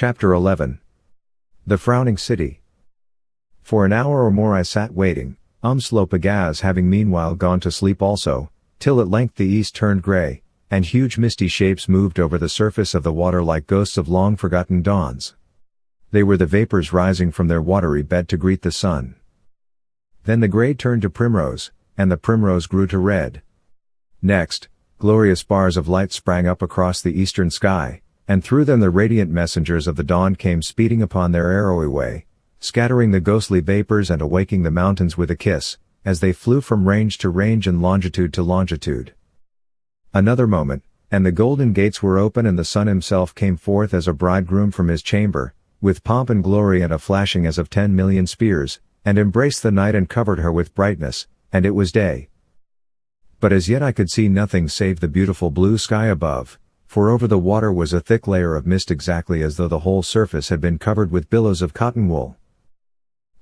Chapter 11. The Frowning City. For an hour or more I sat waiting, Umslopogaas having meanwhile gone to sleep also, till at length the east turned grey, and huge misty shapes moved over the surface of the water like ghosts of long-forgotten dawns. They were the vapours rising from their watery bed to greet the sun. Then the grey turned to primrose, and the primrose grew to red. Next, glorious bars of light sprang up across the eastern sky, and through them the radiant messengers of the dawn came speeding upon their arrowy way, scattering the ghostly vapours and awaking the mountains with a kiss, as they flew from range to range and longitude to longitude. Another moment, and the golden gates were open and the sun himself came forth as a bridegroom from his chamber, with pomp and glory and a flashing as of 10,000,000 spears, and embraced the night and covered her with brightness, and it was day. But as yet I could see nothing save the beautiful blue sky above, for over the water was a thick layer of mist exactly as though the whole surface had been covered with billows of cotton wool.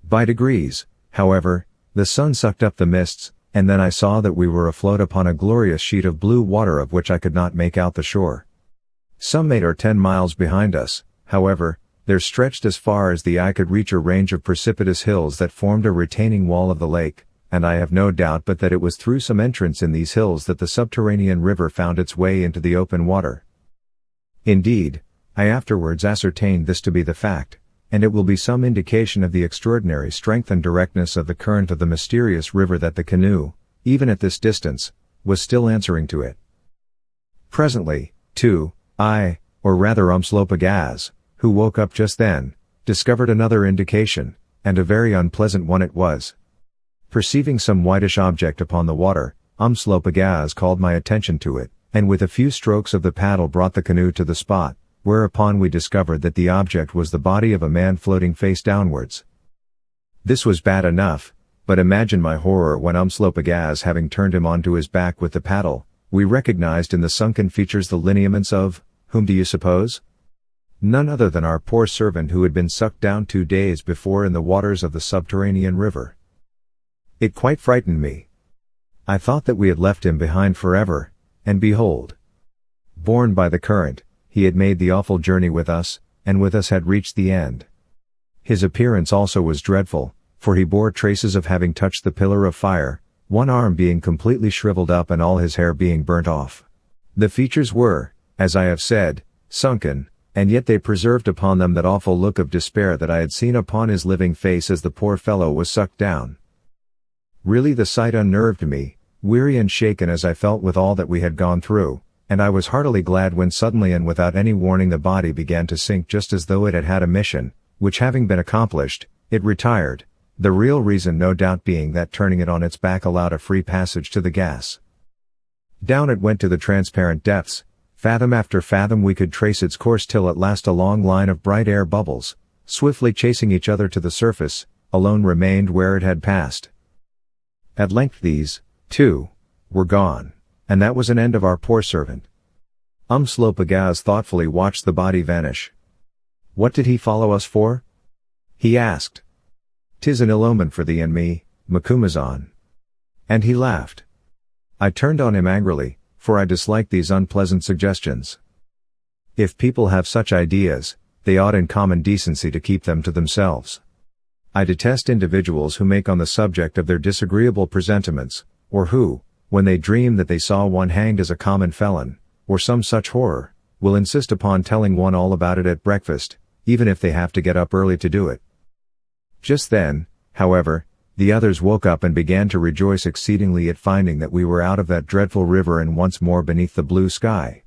By degrees, however, the sun sucked up the mists, and then I saw that we were afloat upon a glorious sheet of blue water of which I could not make out the shore. Some 8 or 10 miles behind us, however, there stretched as far as the eye could reach a range of precipitous hills that formed a retaining wall of the lake, and I have no doubt but that it was through some entrance in these hills that the subterranean river found its way into the open water. Indeed, I afterwards ascertained this to be the fact, and it will be some indication of the extraordinary strength and directness of the current of the mysterious river that the canoe, even at this distance, was still answering to it. Presently, too, I, or rather Umslopogaas, who woke up just then, discovered another indication, and a very unpleasant one it was. Perceiving some whitish object upon the water, Umslopogaas called my attention to it, and with a few strokes of the paddle brought the canoe to the spot, whereupon we discovered that the object was the body of a man floating face downwards. This was bad enough, but imagine my horror when Umslopogaas having turned him onto his back with the paddle, we recognized in the sunken features the lineaments of, whom do you suppose? None other than our poor servant who had been sucked down 2 days before in the waters of the subterranean river. It quite frightened me. I thought that we had left him behind forever, and behold! Borne by the current, he had made the awful journey with us, and with us had reached the end. His appearance also was dreadful, for he bore traces of having touched the pillar of fire, one arm being completely shriveled up and all his hair being burnt off. The features were, as I have said, sunken, and yet they preserved upon them that awful look of despair that I had seen upon his living face as the poor fellow was sucked down. Really the sight unnerved me, weary and shaken as I felt with all that we had gone through, and I was heartily glad when suddenly and without any warning the body began to sink just as though it had had a mission, which having been accomplished, it retired, the real reason no doubt being that turning it on its back allowed a free passage to the gas. Down it went to the transparent depths, fathom after fathom we could trace its course till at last a long line of bright air bubbles, swiftly chasing each other to the surface, alone remained where it had passed. At length these, too, were gone, and that was an end of our poor servant. Umslopogaas thoughtfully watched the body vanish. What did he follow us for? He asked. 'Tis an ill omen for thee and me, Macumazahn. And he laughed. I turned on him angrily, for I disliked these unpleasant suggestions. If people have such ideas, they ought in common decency to keep them to themselves. I detest individuals who make on the subject of their disagreeable presentiments, or who, when they dream that they saw one hanged as a common felon, or some such horror, will insist upon telling one all about it at breakfast, even if they have to get up early to do it. Just then, however, the others woke up and began to rejoice exceedingly at finding that we were out of that dreadful river and once more beneath the blue sky.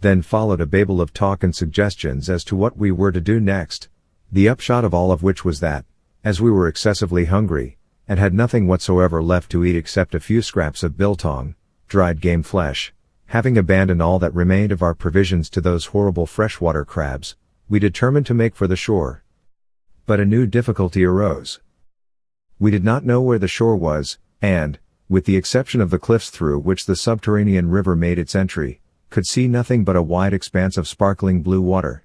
Then followed a babel of talk and suggestions as to what we were to do next, the upshot of all of which was that, as we were excessively hungry, and had nothing whatsoever left to eat except a few scraps of biltong, dried game flesh, having abandoned all that remained of our provisions to those horrible freshwater crabs, we determined to make for the shore. But a new difficulty arose. We did not know where the shore was, and, with the exception of the cliffs through which the subterranean river made its entry, could see nothing but a wide expanse of sparkling blue water.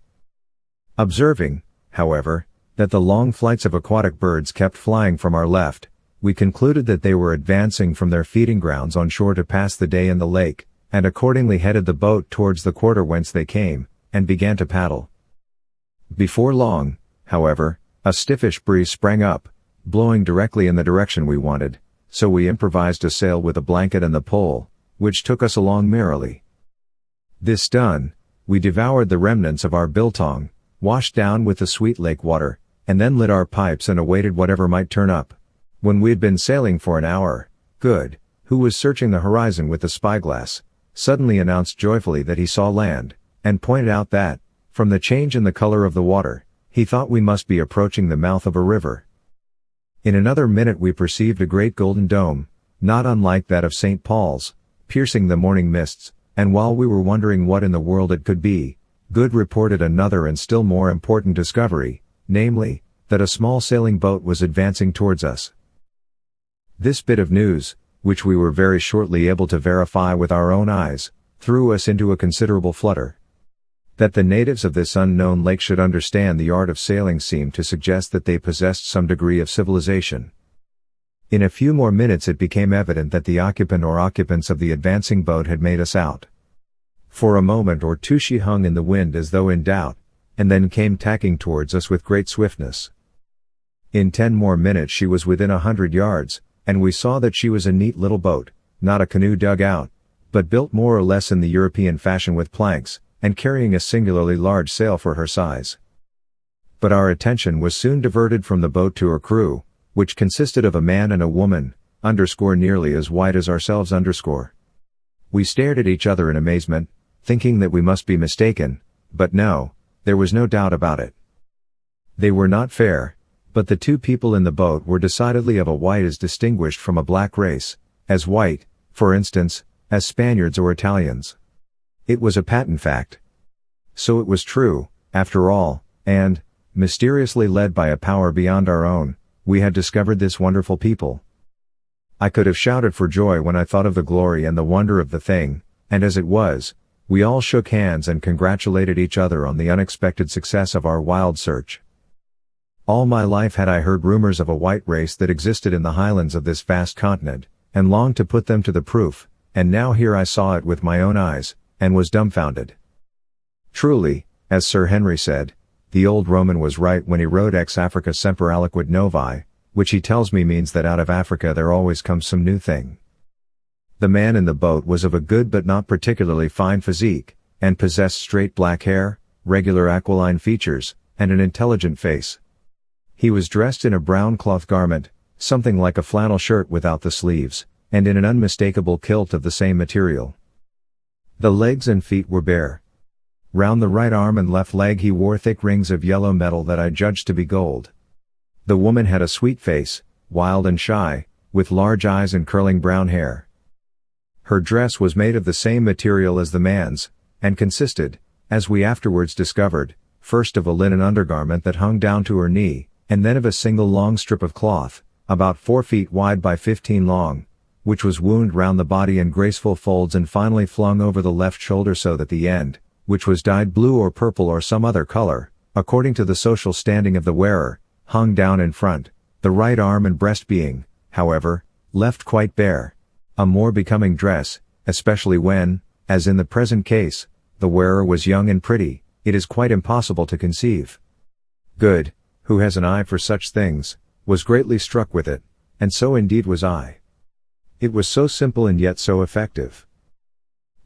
Observing, however, that the long flights of aquatic birds kept flying from our left, we concluded that they were advancing from their feeding grounds on shore to pass the day in the lake, and accordingly headed the boat towards the quarter whence they came, and began to paddle. Before long, however, a stiffish breeze sprang up, blowing directly in the direction we wanted, so we improvised a sail with a blanket and the pole, which took us along merrily. This done, we devoured the remnants of our biltong, washed down with the sweet lake water, and then lit our pipes and awaited whatever might turn up. When we had been sailing for an hour, Good, who was searching the horizon with the spyglass, suddenly announced joyfully that he saw land, and pointed out that, from the change in the color of the water, he thought we must be approaching the mouth of a river. In another minute we perceived a great golden dome, not unlike that of St. Paul's, piercing the morning mists, and while we were wondering what in the world it could be, Good reported another and still more important discovery, namely, that a small sailing boat was advancing towards us. This bit of news, which we were very shortly able to verify with our own eyes, threw us into a considerable flutter. That the natives of this unknown lake should understand the art of sailing seemed to suggest that they possessed some degree of civilization. In a few more minutes it became evident that the occupant or occupants of the advancing boat had made us out. For a moment or two she hung in the wind as though in doubt, and then came tacking towards us with great swiftness. In 10 more minutes she was within 100 yards, and we saw that she was a neat little boat, not a canoe dug out, but built more or less in the European fashion with planks, and carrying a singularly large sail for her size. But our attention was soon diverted from the boat to her crew, which consisted of a man and a woman, nearly as white as ourselves. We stared at each other in amazement, thinking that we must be mistaken, but no, there was no doubt about it. They were not fair, but the two people in the boat were decidedly of a white as distinguished from a black race, as white, for instance, as Spaniards or Italians. It was a patent fact. So it was true, after all, and, mysteriously led by a power beyond our own, we had discovered this wonderful people. I could have shouted for joy when I thought of the glory and the wonder of the thing, and as it was, we all shook hands and congratulated each other on the unexpected success of our wild search. All my life had I heard rumors of a white race that existed in the highlands of this vast continent, and longed to put them to the proof, and now here I saw it with my own eyes, and was dumbfounded. Truly, as Sir Henry said, the old Roman was right when he wrote Ex Africa semper aliquid novae, which he tells me means that out of Africa there always comes some new thing. The man in the boat was of a good but not particularly fine physique, and possessed straight black hair, regular aquiline features, and an intelligent face. He was dressed in a brown cloth garment, something like a flannel shirt without the sleeves, and in an unmistakable kilt of the same material. The legs and feet were bare. Round the right arm and left leg he wore thick rings of yellow metal that I judged to be gold. The woman had a sweet face, wild and shy, with large eyes and curling brown hair. Her dress was made of the same material as the man's, and consisted, as we afterwards discovered, first of a linen undergarment that hung down to her knee, and then of a single long strip of cloth, about 4 feet wide by 15 long, which was wound round the body in graceful folds and finally flung over the left shoulder so that the end, which was dyed blue or purple or some other color, according to the social standing of the wearer, hung down in front, the right arm and breast being, however, left quite bare. A more becoming dress, especially when, as in the present case, the wearer was young and pretty, it is quite impossible to conceive. Good, who has an eye for such things, was greatly struck with it, and so indeed was I. It was so simple and yet so effective.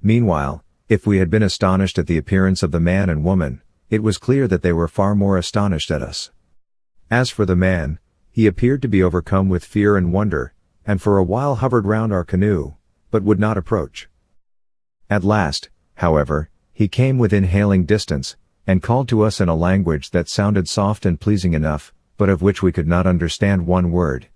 Meanwhile, if we had been astonished at the appearance of the man and woman, it was clear that they were far more astonished at us. As for the man, he appeared to be overcome with fear and wonder, and for a while hovered round our canoe, but would not approach. At last, however, he came within hailing distance, and called to us in a language that sounded soft and pleasing enough, but of which we could not understand one word.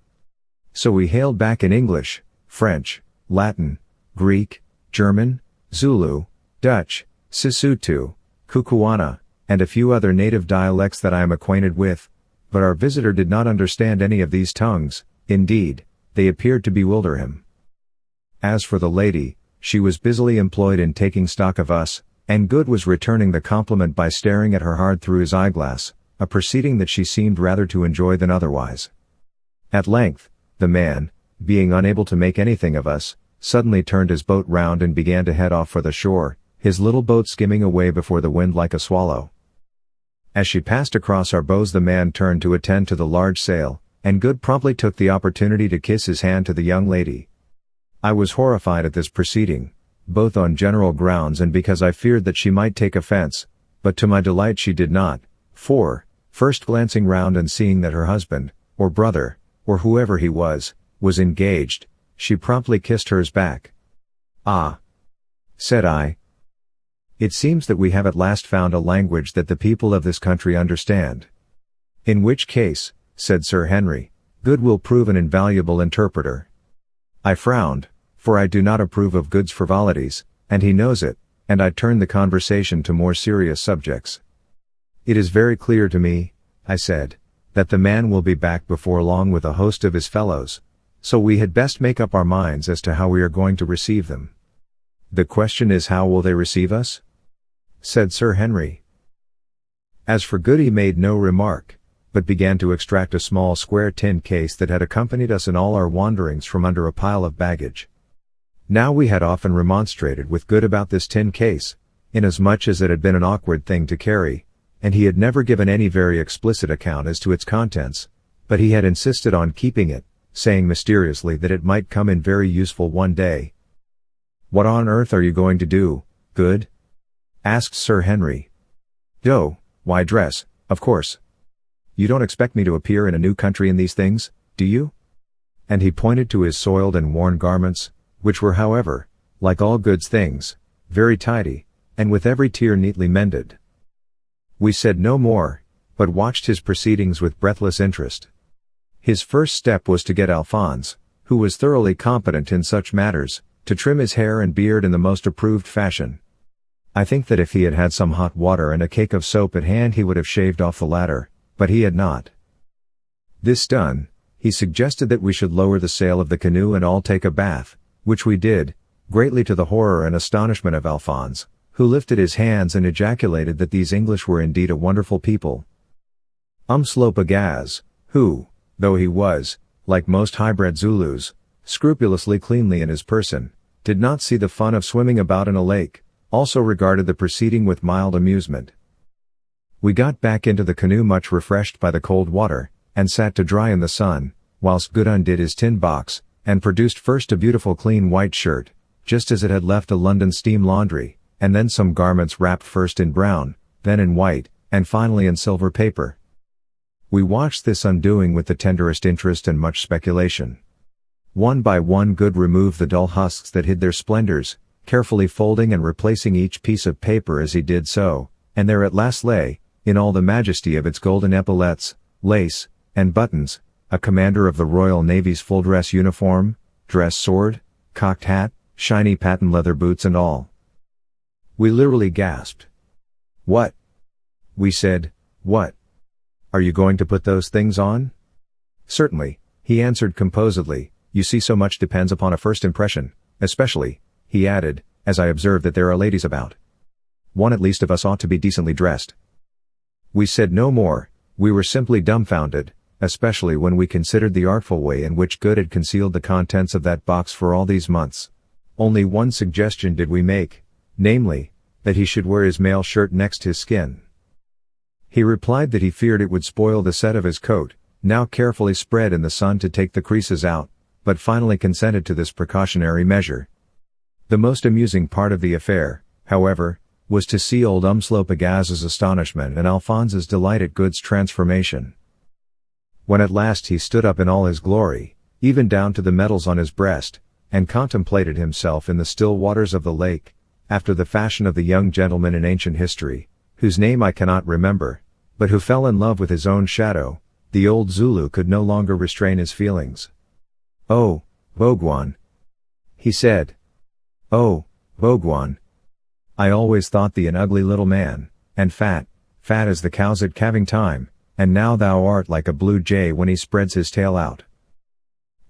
So we hailed back in English, French, Latin, Greek, German, Zulu, Dutch, Sisutu, Kukuana, and a few other native dialects that I am acquainted with, but our visitor did not understand any of these tongues. Indeed, they appeared to bewilder him. As for the lady, she was busily employed in taking stock of us, and Good was returning the compliment by staring at her hard through his eyeglass, a proceeding that she seemed rather to enjoy than otherwise. At length, the man, being unable to make anything of us, suddenly turned his boat round and began to head off for the shore, his little boat skimming away before the wind like a swallow. As she passed across our bows, the man turned to attend to the large sail, and Good promptly took the opportunity to kiss his hand to the young lady. I was horrified at this proceeding, both on general grounds and because I feared that she might take offense, but to my delight she did not, for, first glancing round and seeing that her husband, or brother, or whoever he was engaged, she promptly kissed hers back. "Ah," said I. "It seems that we have at last found a language that the people of this country understand." "In which case," said Sir Henry, "Good will prove an invaluable interpreter." I frowned, for I do not approve of Good's frivolities, and he knows it, and I turned the conversation to more serious subjects. "It is very clear to me," I said, "that the man will be back before long with a host of his fellows, so we had best make up our minds as to how we are going to receive them." "The question is, how will they receive us?" said Sir Henry. As for Good, he made no remark, but began to extract a small square tin case that had accompanied us in all our wanderings from under a pile of baggage. Now we had often remonstrated with Good about this tin case, inasmuch as it had been an awkward thing to carry, and he had never given any very explicit account as to its contents, but he had insisted on keeping it, saying mysteriously that it might come in very useful one day. "What on earth are you going to do, Good?" asked Sir Henry. "Oh, why dress, of course. You don't expect me to appear in a new country in these things, do you?" And he pointed to his soiled and worn garments, which were, however, like all Good's things, very tidy, and with every tear neatly mended. We said no more, but watched his proceedings with breathless interest. His first step was to get Alphonse, who was thoroughly competent in such matters, to trim his hair and beard in the most approved fashion. I think that if he had had some hot water and a cake of soap at hand he would have shaved off the latter, but he had not. This done, he suggested that we should lower the sail of the canoe and all take a bath, which we did, greatly to the horror and astonishment of Alphonse, who lifted his hands and ejaculated that these English were indeed a wonderful people. Umslopogaas, who, though he was, like most high-bred Zulus, scrupulously cleanly in his person, did not see the fun of swimming about in a lake, also regarded the proceeding with mild amusement. We got back into the canoe much refreshed by the cold water, and sat to dry in the sun, whilst Good undid his tin box, and produced first a beautiful clean white shirt, just as it had left a London steam laundry, and then some garments wrapped first in brown, then in white, and finally in silver paper. We watched this undoing with the tenderest interest and much speculation. One by one Good removed the dull husks that hid their splendors, carefully folding and replacing each piece of paper as he did so, and there at last lay, in all the majesty of its golden epaulettes, lace, and buttons, a commander of the Royal Navy's full-dress uniform, dress sword, cocked hat, shiny patent leather boots and all. We literally gasped. "What?" we said. "What? Are you going to put those things on?" "Certainly," he answered composedly. "You see, so much depends upon a first impression, especially," he added, as I observed that there are ladies about. "One at least of us ought to be decently dressed." We said no more, we were simply dumbfounded, especially when we considered the artful way in which Good had concealed the contents of that box for all these months. Only one suggestion did we make, namely, that he should wear his mail shirt next his skin. He replied that he feared it would spoil the set of his coat, now carefully spread in the sun to take the creases out, but finally consented to this precautionary measure. The most amusing part of the affair, however, was to see old Umslopogaas's astonishment and Alphonse's delight at Good's transformation. When at last he stood up in all his glory, even down to the medals on his breast, and contemplated himself in the still waters of the lake, after the fashion of the young gentleman in ancient history, whose name I cannot remember, but who fell in love with his own shadow, the old Zulu could no longer restrain his feelings. "Oh, Bhogwan," he said. "Oh, Bhogwan. I always thought thee an ugly little man, and fat as the cows at calving time, and now thou art like a blue jay when he spreads his tail out.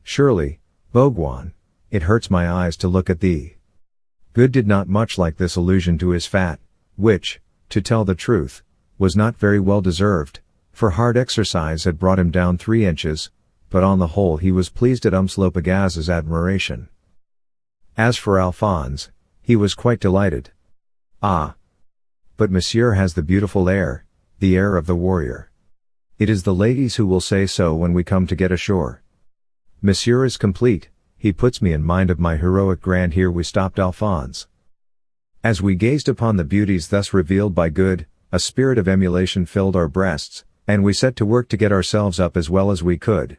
Surely, Bhogwan, it hurts my eyes to look at thee." Good did not much like this allusion to his fat, which, to tell the truth, was not very well deserved, for hard exercise had brought him down 3 inches, but on the whole he was pleased at Umslopogaas's admiration. As for Alphonse, he was quite delighted. "Ah! But monsieur has the beautiful air, the air of the warrior. It is the ladies who will say so when we come to get ashore. Monsieur is complete, he puts me in mind of my heroic grand. Here we stopped Alphonse. As we gazed upon the beauties thus revealed by good, a spirit of emulation filled our breasts, and we set to work to get ourselves up as well as we could.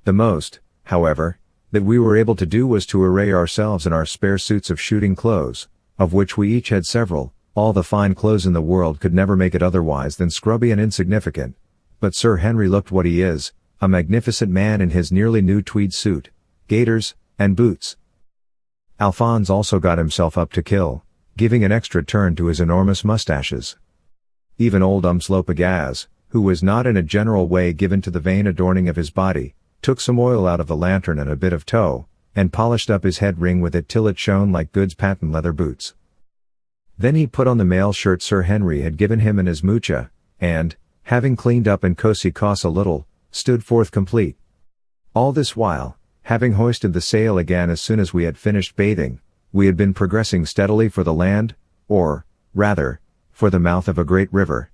The most, however, that we were able to do was to array ourselves in our spare suits of shooting clothes, of which we each had several. All the fine clothes in the world could never make it otherwise than scrubby and insignificant. But Sir Henry looked what he is, a magnificent man in his nearly new tweed suit, gaiters, and boots. Alphonse also got himself up to kill, giving an extra turn to his enormous mustaches. Even old Umslopogaas, who was not in a general way given to the vain adorning of his body, took some oil out of the lantern and a bit of tow, and polished up his head ring with it till it shone like good patent leather boots. Then he put on the mail shirt Sir Henry had given him and his mucha, and, having cleaned up and cosi-cos a little, stood forth complete. All this while, having hoisted the sail again as soon as we had finished bathing, we had been progressing steadily for the land, or, rather, for the mouth of a great river.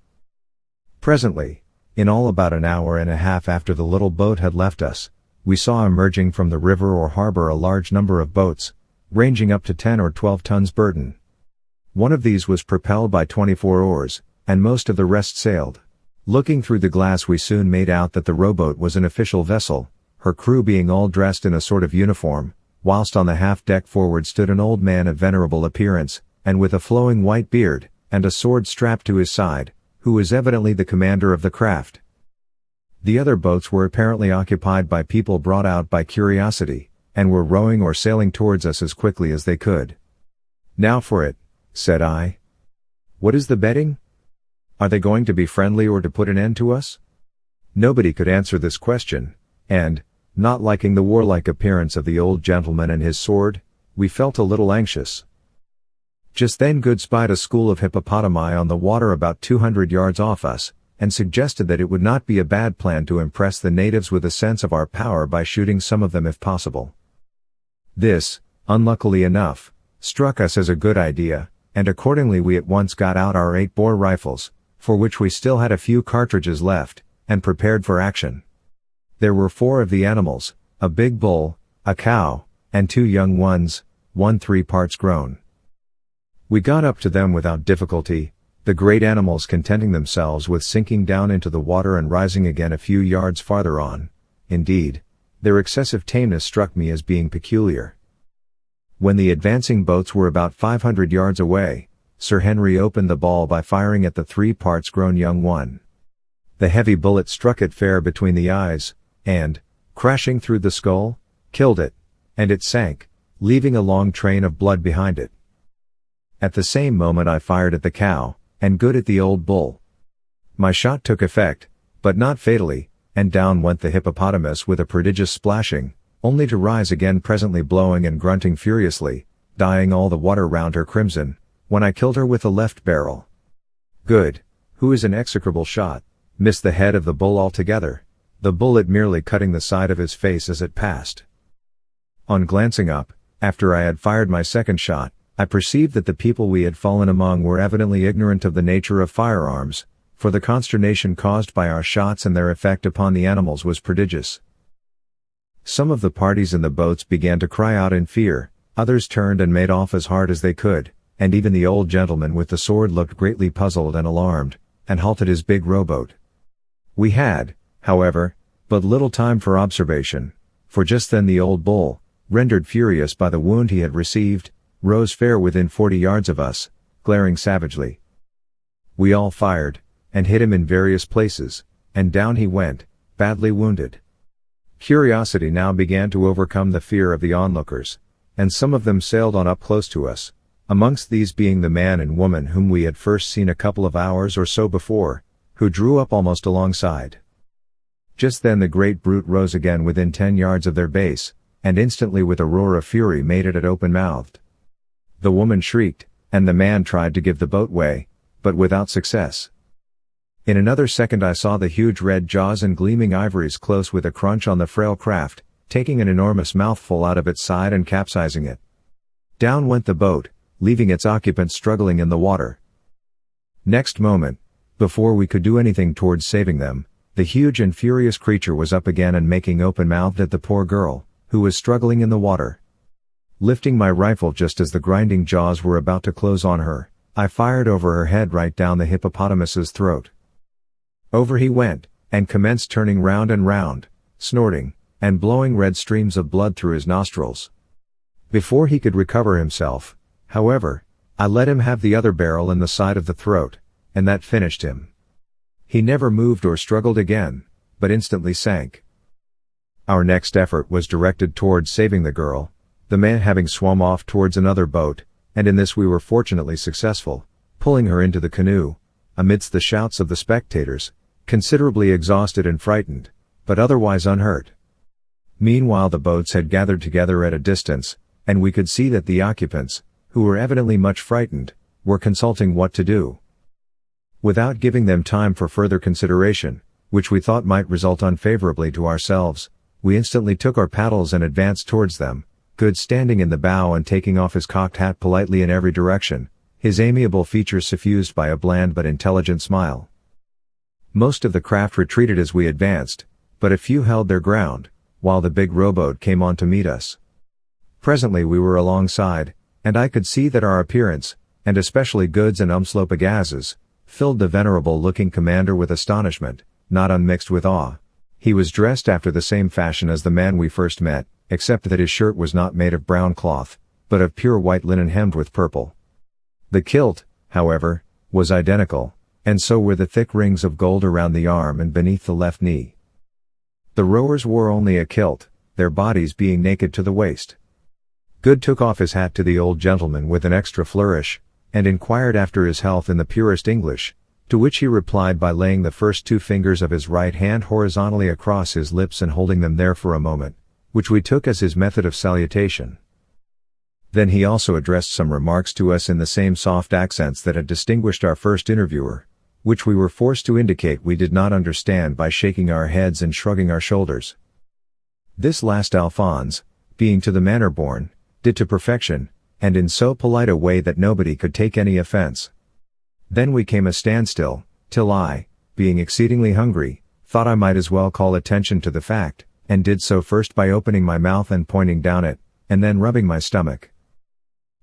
Presently, in all about an hour and a half after the little boat had left us, we saw emerging from the river or harbor a large number of boats, ranging up to 10 or 12 tons burden. One of these was propelled by 24 oars, and most of the rest sailed. Looking through the glass we soon made out that the rowboat was an official vessel, her crew being all dressed in a sort of uniform, whilst on the half-deck forward stood an old man of venerable appearance, and with a flowing white beard, and a sword strapped to his side, who was evidently the commander of the craft. The other boats were apparently occupied by people brought out by curiosity, and were rowing or sailing towards us as quickly as they could. "Now for it," said I. "What is the betting? Are they going to be friendly or to put an end to us?" Nobody could answer this question, and, not liking the warlike appearance of the old gentleman and his sword, we felt a little anxious. Just then Good spied a school of hippopotami on the water about 200 yards off us, and suggested that it would not be a bad plan to impress the natives with a sense of our power by shooting some of them if possible. This, unluckily enough, struck us as a good idea, and accordingly we at once got out our 8-bore rifles, for which we still had a few cartridges left, and prepared for action. There were 4 of the animals, a big bull, a cow, and 2 young ones, one 3 parts grown. We got up to them without difficulty, the great animals contenting themselves with sinking down into the water and rising again a few yards farther on. Indeed, their excessive tameness struck me as being peculiar. When the advancing boats were about 500 yards away, Sir Henry opened the ball by firing at the 3 parts grown young one. The heavy bullet struck it fair between the eyes, and, crashing through the skull, killed it, and it sank, leaving a long train of blood behind it. At the same moment I fired at the cow, and good at the old bull. My shot took effect, but not fatally, and down went the hippopotamus with a prodigious splashing, only to rise again presently blowing and grunting furiously, dyeing all the water round her crimson, when I killed her with the left barrel. Good, who is an execrable shot, missed the head of the bull altogether, the bullet merely cutting the side of his face as it passed. On glancing up, after I had fired my second shot, I perceived that the people we had fallen among were evidently ignorant of the nature of firearms, for the consternation caused by our shots and their effect upon the animals was prodigious. Some of the parties in the boats began to cry out in fear, others turned and made off as hard as they could, and even the old gentleman with the sword looked greatly puzzled and alarmed, and halted his big rowboat. We had, however, but little time for observation, for just then the old bull, rendered furious by the wound he had received, rose fair within 40 yards of us, glaring savagely. We all fired, and hit him in various places, and down he went, badly wounded. Curiosity now began to overcome the fear of the onlookers, and some of them sailed on up close to us, amongst these being the man and woman whom we had first seen a couple of hours or so before, who drew up almost alongside. Just then the great brute rose again within 10 yards of their base, and instantly with a roar of fury made it at open-mouthed. The woman shrieked, and the man tried to give the boat way, but without success. In another second I saw the huge red jaws and gleaming ivories close with a crunch on the frail craft, taking an enormous mouthful out of its side and capsizing it. Down went the boat, leaving its occupants struggling in the water. Next moment, Before we could do anything towards saving them, the huge and furious creature was up again and making open-mouthed at the poor girl, who was struggling in the water. Lifting my rifle just as the grinding jaws were about to close on her, I fired over her head right down the hippopotamus's throat. Over he went, and commenced turning round and round, snorting, and blowing red streams of blood through his nostrils. Before he could recover himself, however, I let him have the other barrel in the side of the throat, and that finished him. He never moved or struggled again, but instantly sank. Our next effort was directed towards saving the girl, the man having swum off towards another boat, and in this we were fortunately successful, pulling her into the canoe, amidst the shouts of the spectators, considerably exhausted and frightened, but otherwise unhurt. Meanwhile the boats had gathered together at a distance, and we could see that the occupants, who were evidently much frightened, were consulting what to do. Without giving them time for further consideration, which we thought might result unfavorably to ourselves, we instantly took our paddles and advanced towards them, Good standing in the bow and taking off his cocked hat politely in every direction, his amiable features suffused by a bland but intelligent smile. Most of the craft retreated as we advanced, but a few held their ground, while the big rowboat came on to meet us. Presently we were alongside, and I could see that our appearance, and especially Good's and Umslopogaas's, filled the venerable-looking commander with astonishment, not unmixed with awe. He was dressed after the same fashion as the man we first met, except that his shirt was not made of brown cloth, but of pure white linen hemmed with purple. The kilt, however, was identical, and so were the thick rings of gold around the arm and beneath the left knee. The rowers wore only a kilt, their bodies being naked to the waist. Good took off his hat to the old gentleman with an extra flourish, and inquired after his health in the purest English, to which he replied by laying the first two fingers of his right hand horizontally across his lips and holding them there for a moment, which we took as his method of salutation. Then he also addressed some remarks to us in the same soft accents that had distinguished our first interviewer, which we were forced to indicate we did not understand by shaking our heads and shrugging our shoulders. This last Alphonse, being to the manner born, did to perfection, and in so polite a way that nobody could take any offense. Then we came a standstill, till I, being exceedingly hungry, thought I might as well call attention to the fact, and did so first by opening my mouth and pointing down it, and then rubbing my stomach.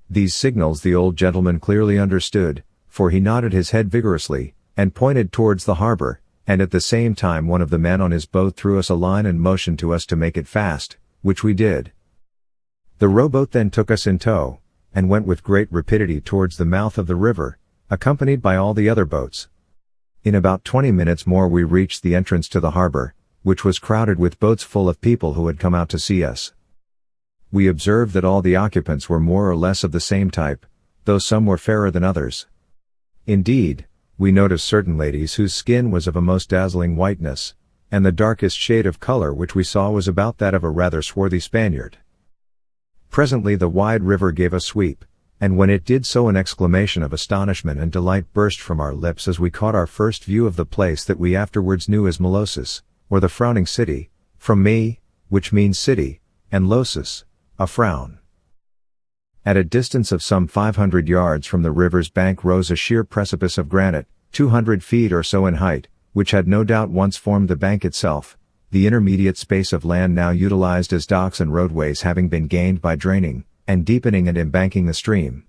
These signals the old gentleman clearly understood, for he nodded his head vigorously, and pointed towards the harbor, and at the same time one of the men on his boat threw us a line and motioned to us to make it fast, which we did. The rowboat then took us in tow, and went with great rapidity towards the mouth of the river, accompanied by all the other boats. In about 20 minutes more we reached the entrance to the harbor, which was crowded with boats full of people who had come out to see us. We observed that all the occupants were more or less of the same type, though some were fairer than others. Indeed, we noticed certain ladies whose skin was of a most dazzling whiteness, and the darkest shade of color which we saw was about that of a rather swarthy Spaniard. Presently the wide river gave a sweep, and when it did so an exclamation of astonishment and delight burst from our lips as we caught our first view of the place that we afterwards knew as Molossus, or the Frowning City, from me, which means city, and losus, a frown. At a distance of some 500 yards from the river's bank rose a sheer precipice of granite, 200 feet or so in height, which had no doubt once formed the bank itself, the intermediate space of land now utilized as docks and roadways having been gained by draining, and deepening and embanking the stream.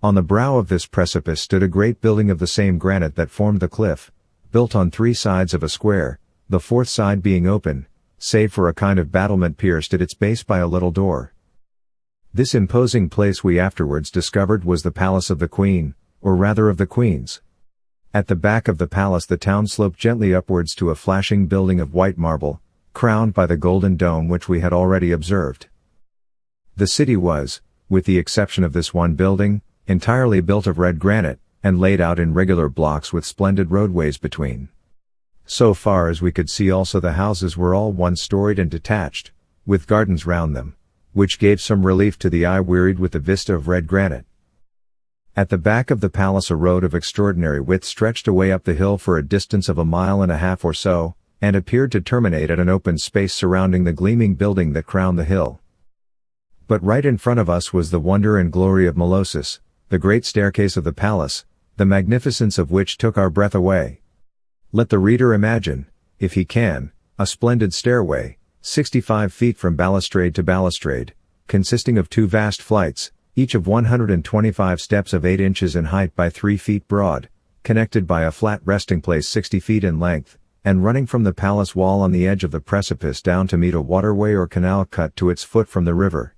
On the brow of this precipice stood a great building of the same granite that formed the cliff, built on 3 sides of a square, the 4th side being open, save for a kind of battlement pierced at its base by a little door. This imposing place we afterwards discovered was the palace of the Queen, or rather of the Queens. At the back of the palace the town sloped gently upwards to a flashing building of white marble, crowned by the golden dome which we had already observed. The city was, with the exception of this one building, entirely built of red granite, and laid out in regular blocks with splendid roadways between. So far as we could see also the houses were all one-storied and detached, with gardens round them, which gave some relief to the eye wearied with the vista of red granite. At the back of the palace a road of extraordinary width stretched away up the hill for a distance of 1.5 miles or so, and appeared to terminate at an open space surrounding the gleaming building that crowned the hill. But right in front of us was the wonder and glory of Molossus, the great staircase of the palace, the magnificence of which took our breath away. Let the reader imagine, if he can, a splendid stairway, 65 feet from balustrade to balustrade, consisting of 2 vast flights, each of 125 steps of 8 inches in height by 3 feet broad, connected by a flat resting place 60 feet in length, and running from the palace wall on the edge of the precipice down to meet a waterway or canal cut to its foot from the river.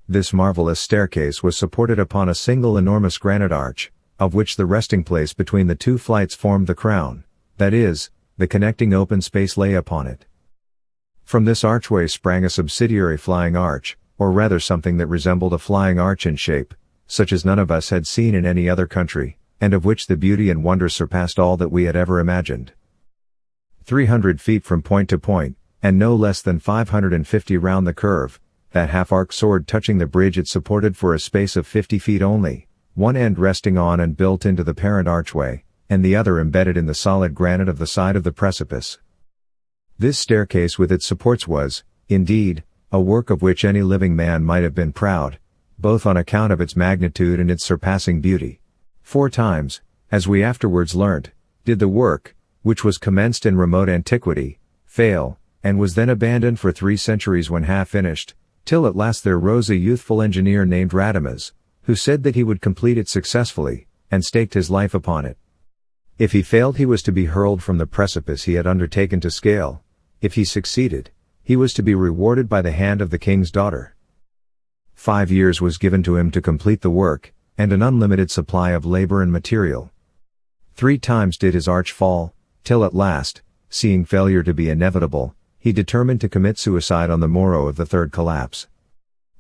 This marvelous staircase was supported upon a single enormous granite arch, of which the resting place between the 2 flights formed the crown, that is, the connecting open space lay upon it. From this archway sprang a subsidiary flying arch, or rather something that resembled a flying arch in shape, such as none of us had seen in any other country, and of which the beauty and wonder surpassed all that we had ever imagined. 300 feet from point to point, and no less than 550 round the curve, that half-arc sword touching the bridge it supported for a space of 50 feet only, one end resting on and built into the parent archway, and the other embedded in the solid granite of the side of the precipice. This staircase with its supports was, indeed, a work of which any living man might have been proud, both on account of its magnitude and its surpassing beauty. 4 times, as we afterwards learnt, did the work, which was commenced in remote antiquity, fail, and was then abandoned for 3 centuries when half finished, till at last there rose a youthful engineer named Radames, who said that he would complete it successfully, and staked his life upon it. If he failed he was to be hurled from the precipice he had undertaken to scale. If he succeeded, he was to be rewarded by the hand of the king's daughter. 5 years was given to him to complete the work, and an unlimited supply of labor and material. 3 times did his arch fall, till at last, seeing failure to be inevitable, he determined to commit suicide on the morrow of the 3rd collapse.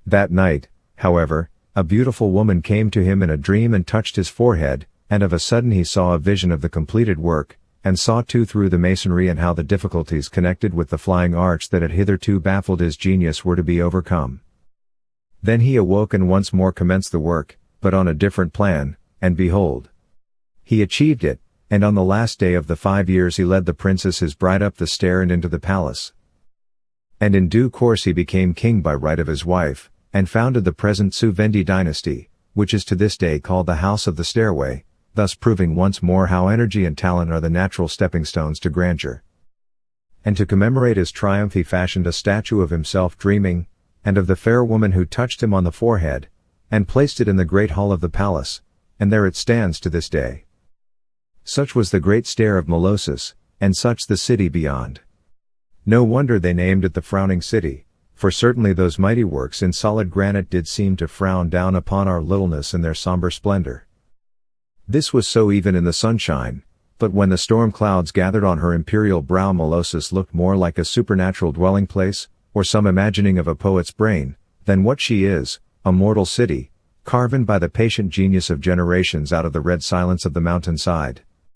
That night, however, a beautiful woman came to him in a dream and touched his forehead, and of a sudden he saw a vision of the completed work, and saw too through the masonry and how the difficulties connected with the flying arch that had hitherto baffled his genius were to be overcome. Then he awoke and once more commenced the work, but on a different plan, and behold, he achieved it, and on the last day of the 5 years he led the princess his bride up the stair and into the palace. And in due course he became king by right of his wife, and founded the present Suvendi dynasty, which is to this day called the House of the Stairway, thus proving once more how energy and talent are the natural stepping stones to grandeur. And to commemorate his triumph he fashioned a statue of himself dreaming, and of the fair woman who touched him on the forehead, and placed it in the great hall of the palace, and there it stands to this day. Such was the great stair of Molossus, and such the city beyond. No wonder they named it the Frowning City, for certainly those mighty works in solid granite did seem to frown down upon our littleness in their somber splendor. This was so even in the sunshine, but when the storm clouds gathered on her imperial brow Molossus looked more like a supernatural dwelling place, or some imagining of a poet's brain, than what she is, a mortal city, carven by the patient genius of generations out of the red silence of the mountainside.